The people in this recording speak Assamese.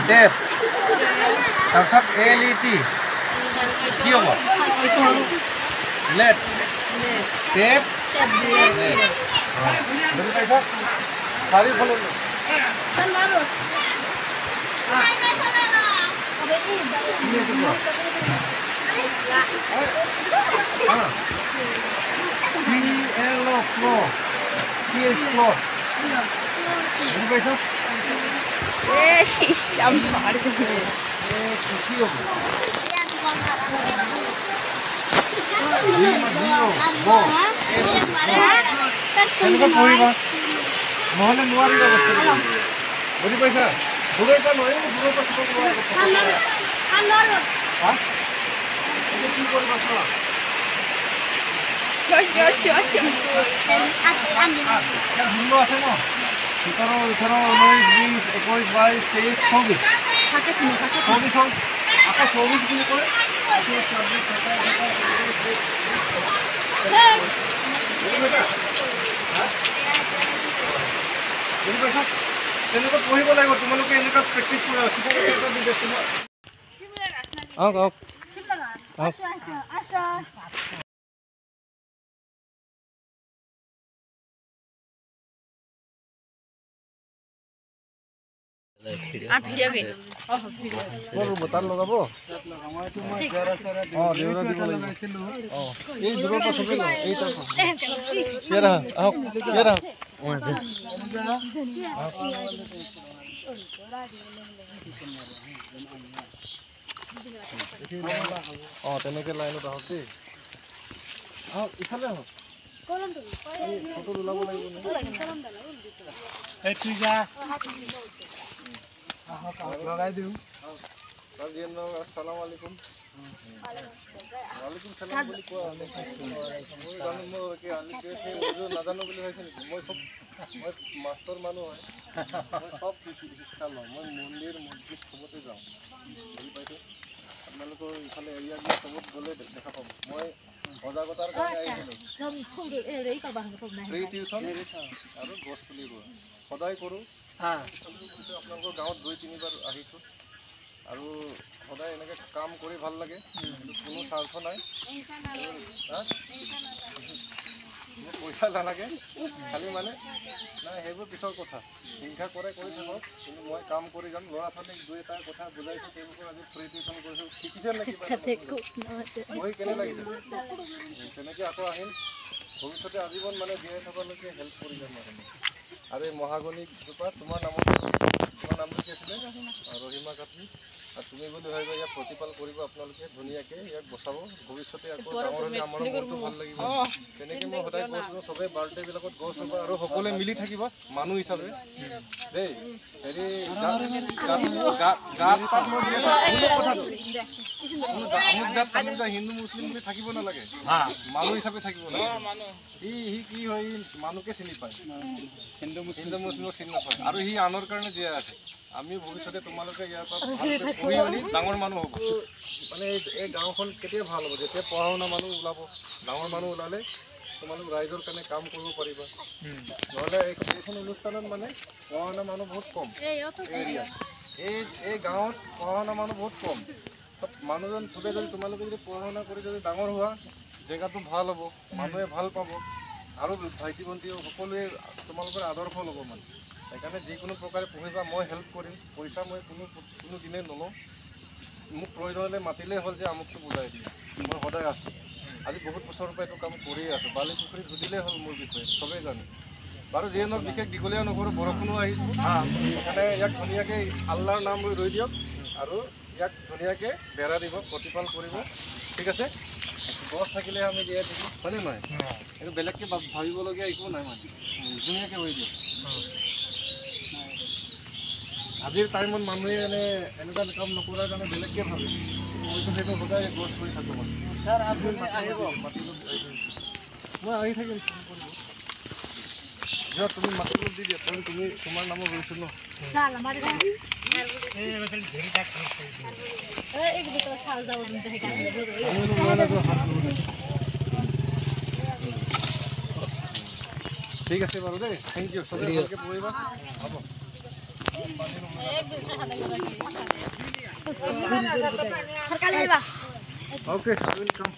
টেপ তাৰপিছত LET কি হ'ব লেট টেপ বুজি পাইছা চাৰিওফালে নহলে নোৱাৰিবা বুজি পাইছা দূৰৰ পৰা নোৱাৰিব দূৰৰ পৰা কি কৰিবা ষোল্ল আছে ন 17 18 19 20 21 22 23 24 আকৌ 24 বুলি কয় তেনেকুৱা পঢ়িব লাগিব তোমালোকে এনেকুৱা প্ৰেক্টিচ কৰা বতাৰ লগাব এই দূৰৰ পৰা চবে এই তেনেকে লাইনত আহক দেই আহক ইফালে আহক ফটো ওলাব লাগিব লগাই দিওঁ আসসালামু আলাইকুম ওয়ালাইকুম সালাম বুলি কোৱা মই জানো মই নাজানো বুলি ভাবিছে নেকি মই মাষ্টৰ মানুহ হয় মই সব শিক্ষা লওঁ মই মন্দিৰ মছজিদ সবতে যাওঁ বুজি পাইছে আপোনালোকৰ ইফালে এৰিয়াবিলাক সবত গ'লে দেখা পাব মই সজাগতাৰ কাৰণে আহিছিলোঁ ফ্ৰী টিউচন আৰু গছ পুলি ৰোৱা সদায় কৰোঁ আপোনালোকৰ গাঁৱত 2-3 বাৰ আহিছোঁ আৰু সদায় এনেকৈ কাম কৰি ভাল লাগে কোনো স্বাৰ্থ নাই মোক পইচা নালাগে খালি মানে নাই সেইবোৰ পিছৰ কথা হিংসা কৰে কৰি থাকক কিন্তু মই কাম কৰি যাম ল'ৰা ছোৱালীক 2-এটা কথা বুজাইছোঁ তেওঁলোকক আজি ফ্ৰী টিউচন কৰিছোঁ শিকিছে নেকি মই কেনে লাগিছে তেনেকৈ আকৌ আহিম ভৱিষ্যতে আজীৱন মানে জীয়াই থকালৈকে হেল্প কৰি যাম আৰু এই মহাগণিকজোপা তোমাৰ নামটো কি আছিলে ৰহিমা কাঠি আৰু তুমি বুলি ভাবিবা ইয়াক প্ৰতিপাল কৰিব আপোনালোকে ধুনীয়াকৈ ইয়াক বচাব ভৱিষ্যতে আকৌ ডাঙৰ হ'লে আমাৰ মনটো ভাল লাগিব তেনেকৈ মই সদায় কৈছোঁ চবেই বাৰ্থডেবিলাকত গছ ৰুবা আৰু সকলোৱে মিলি থাকিবা মানুহ হিচাপে দেই হেৰি হিন্দু মুছলিম বুলি থাকিব নালাগে মানুহ হিচাপে থাকিব লাগে সি কি হয় মানুহকে চিনি পায় হিন্দু মুছলিমক চিনি নাপায় আৰু সি আনৰ কাৰণে জীয়াই আছে আমি ভৱিষ্যতে তোমালোকে ইয়াৰ পৰা পঢ়ি মেলি ডাঙৰ মানুহ হ'ব মানে এই গাঁওখন কেতিয়া ভাল হ'ব যেতিয়া পঢ়া শুনা মানুহ ওলাব ডাঙৰ মানুহ ওলালে তোমালোক ৰাইজৰ কাৰণে কাম কৰিব পাৰিবা নহ'লে এইখন অনুষ্ঠানত মানে পঢ়া শুনা মানুহ বহুত কম এৰিয়াত এই গাঁৱত পঢ়া শুনা মানুহ বহুত কম মানুহজন চবে যদি তোমালোকে যদি পঢ়া শুনা কৰি যদি ডাঙৰ হোৱা জেগাটো ভাল হ'ব মানুহে ভাল পাব আৰু ভাইটি ভণ্টি সকলোৱে তোমালোকৰ আদৰ্শ ল'ব মানে সেইকাৰণে যিকোনো প্ৰকাৰে পঢ়িবা মই হেল্প কৰিম পইচা মই কোনো দিনে নলওঁ মোক প্ৰয়োজন হ'লে মাতিলেই হ'ল যে আমুকটো বুজাই দিম মই সদায় আছোঁ আজি বহুত বছৰৰ পৰা এইটো কাম কৰিয়ে আছোঁ বালি পুখুৰীত সুধিলেই হ'ল মোৰ বিষয়ে চবেই জানে বাৰু যিয়ে নহওক বিশেষ দীঘলীয়া নকৰোঁ বৰষুণো আহিব সেইকাৰণে ইয়াক ধুনীয়াকৈ আল্লাহৰ নাম লৈ ৰৈ দিয়ক আৰু ইয়াক ধুনীয়াকৈ বেৰা দিব প্ৰতিপাল কৰিব ঠিক আছে গছ থাকিলে আমি জীয়াই থাকিম হয়নে নহয় এইটো বেলেগকৈ ভাবিবলগীয়া একো নাই মানে ধুনীয়াকৈ হৈ দিয়ক আজিৰ টাইমত মানুহে এনেকুৱা কাম নকৰাৰ কাৰণে বেলেগকৈ ভাবে মইতো সেইটো সদায় গছ কৰি থাকোঁ মানে ছাৰ আপুনি আহিব মই আহি থাকিম যোৱা তুমি মাতিব দি দিয়া তুমি তোমাৰ নামত গৈছোঁ ন ঠিক আছে বাৰু দেই থেংক ইউ চবেই ভালকৈ পঢ়িবা হ'ব Okay, I will come.